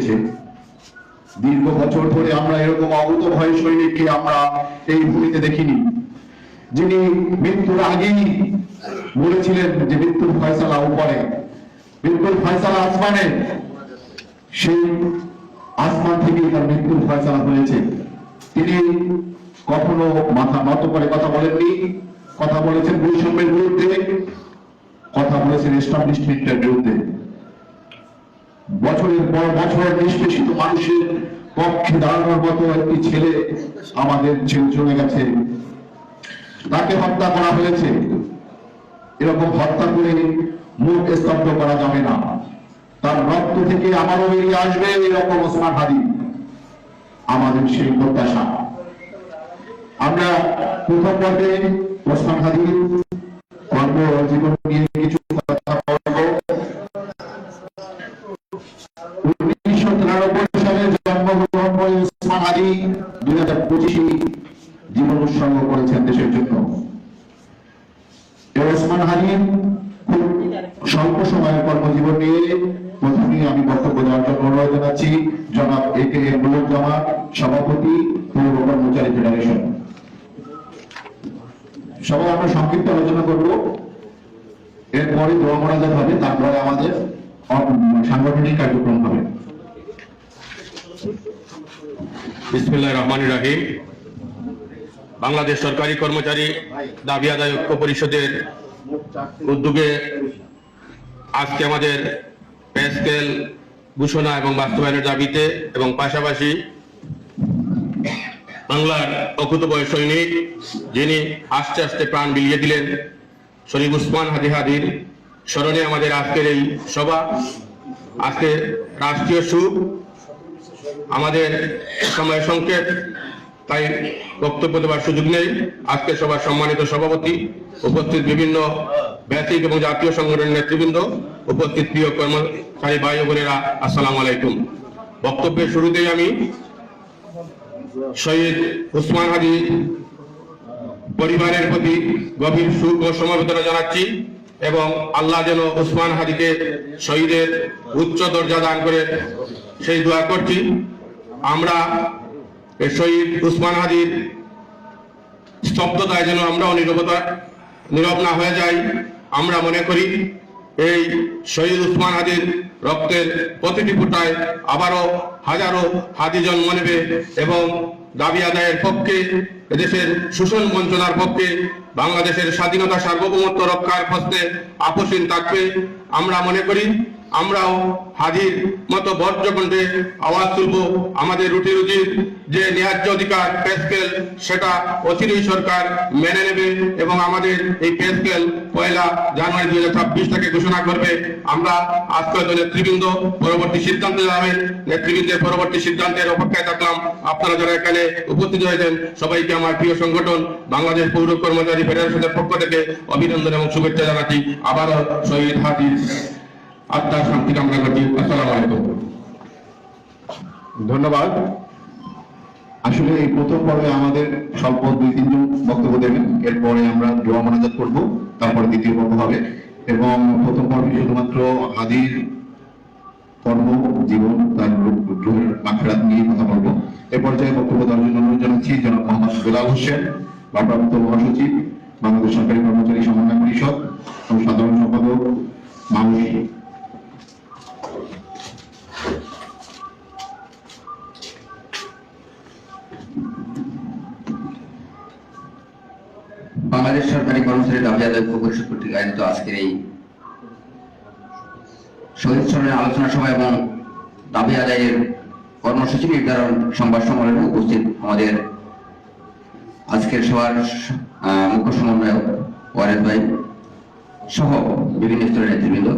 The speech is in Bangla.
এসেছে। দীর্ঘ বছর ধরে আমরা এরকম অভূত ভয় সৈনিককে আমরা এই ভূমিতে দেখিনি, যিনি মৃত্যুর আগেই বলেছিলেন যে মৃত্যুর ফয়সালা উপরে, মৃত্যুর ফয়সালা আসমানে। সেই আসমান থেকেই তার মৃত্যুর ফয়সালা হয়েছে। তিনি কখনো মাথা নত করে কথা বলেননি। কথা বলেছেন বৈষম্যের বিরুদ্ধে, কথা বলেছেন এস্টাবলিশমেন্টের বিরুদ্ধে। বছরের পর বছর নিষ্পেষিত মানুষের পক্ষে দাঁড়ানোর মতো একটি ছেলে আমাদের ছেড়ে চলে গেছে। তাকে হত্যা করা হয়েছে। এরকম হত্যা করে মুখ স্তব্ধ করা যাবে না। তার রক্ত থেকে আমারও বেরিয়ে আসবে এরকম ওসমান হাদি, আমাদের সেই প্রত্যাশা। আমরা প্রথম পর্বে ওসমান হাদির কর্মজীবন নিয়ে কিছু কথা বলবো। 1993 সালে জন্মগ্রহণ করে ওসমান হাদি 2025 জীবন উৎসর্গ করেছেন দেশের জন্য। ওসমান হাদির খুব স্বল্প সময়ের কর্মজীবন নিয়ে প্রথমেই আমি বক্তব্য দেওয়ার জন্য অনুরোধ জানাচ্ছি জনাব একে মুলক জামা, সভাপতি পৌর কর্মচারী ফেডারেশন। সবাই আমরা সংক্ষিপ্ত আলোচনা করব, এরপরে দোয়া মোনাজাত হবে, তারপরে আমাদের সাংগঠনিক কার্যক্রম হবে। বিসমিল্লাহির রহমানির রহিম। বাংলাদেশ সরকারি কর্মচারী দাবি আদায় ঐক্য পরিষদের উদ্যোগে আজকে আমাদের পে স্কেল ঘোষণা এবং বাস্তবায়নের দাবিতে এবং পাশাপাশি বাংলার অকুতোভয় সৈনিক যিনি আস্তে আস্তে প্রাণ বিলিয়ে দিলেন শরীফ ওসমান হাদির স্মরণে আমাদের আজকের এই সভা। আজকে রাষ্ট্রীয় সুখ, আমাদের সময় সংকেত, তাই বক্তব্য দেওয়ার সুযোগ নেই। আজকে সভার সম্মানিত সভাপতি, উপস্থিত বিভিন্ন ব্যক্তিক এবং জাতীয় সংগঠনের নেতৃবৃন্দ, উপস্থিত প্রিয় কর্মচারী ভাই ও বোনেরা, আসসালামু আলাইকুম। বক্তব্যের শুরুতেই আমি শহীদ ওসমান হাদি পরিবারের প্রতি গভীর শোক ও সমবেদনা জানাচ্ছি এবং আল্লাহ যেন ওসমান হাদিকে শহীদের উচ্চ দরজা দান করে সেই দোয়া করছি। আমরা শহীদ ওসমান হাদির স্তব্ধতায় যেন আমরাও নীরব না হয়ে যাই। আমরা মনে করি এই শহীদ ওসমান হাদির রক্তের প্রতিটি ফোঁটায় আবারও হাজারো হাদি জন্ম নেবে এবং দাবি আদায়ের পক্ষে, এদেশের শোষণ বঞ্চনার পক্ষে, বাংলাদেশের স্বাধীনতা সার্বভৌমত্ব রক্ষার প্রশ্নে আপোষহীন থাকবে। আমরা মনে করি আমরাও হাদির মতো বজ্রকণ্ঠে আওয়াজ তুলব। আমাদের রুটি রুজির যে ন্যায্য অধিকার পে স্কেল, সেটা অচিরেই সরকার মেনে নেবে এবং আমাদের এই পে স্কেল 1 জানুয়ারি 2026 থেকে ঘোষণা করবে। আমরা আজকে নেতৃবৃন্দ পরবর্তী সিদ্ধান্ত জানাবেন, নেতৃবৃন্দের পরবর্তী সিদ্ধান্তের অপেক্ষায় থাকলাম। আপনারা যারা এখানে উপস্থিত হয়েছেন সবাইকে আমার প্রিয় সংগঠন বাংলাদেশ পৌর কর্মচারী ফেডারেশনের পক্ষ থেকে অভিনন্দন এবং শুভেচ্ছা জানাচ্ছি। আবারও শহীদ হাদির আত্মার শান্তি কামনা করছি। আসসালামু আলাইকুম। ধন্যবাদ। আসলে এই প্রথম পর্বে আমাদের স্বল্প 2-3 জন বক্তব্য দেবেন, এরপরে আমরা দোয়া মোনাজাত করব, তারপরে দ্বিতীয় পর্ব হবে এবং প্রথম পর্বে শুধুমাত্র হাদির কর্মজীবন, তার রুহের মাগফিরাত নিয়ে কথা বলবো। এ পর্যায়ে বক্তব্য দেওয়ার জন্য অনুরোধ জানাচ্ছি জনাব মোহাম্মদ বেলাল হোসেন, ভারপ্রাপ্ত মহাসচিব, বাংলাদেশ সরকারি কর্মচারী সমন্বয় পরিষদ এবং সাধারণ সম্পাদক মামুনি। বাংলাদেশ সরকারি কর্মচারী দাবি আদায় ঐক্য পরিষদ কর্তৃক আয়োজিত আজকের এই শহীদ স্মরণের আলোচনা সভা এবং দাবি আদায়ের কর্মসূচি নির্ধারণ সংবাদ সম্মেলনে উপস্থিত আমাদের আজকের সভার মুখ্য সমন্বয়ক ওয়ারেদ ভাই সহ বিভিন্ন স্তরের নেতৃবৃন্দ,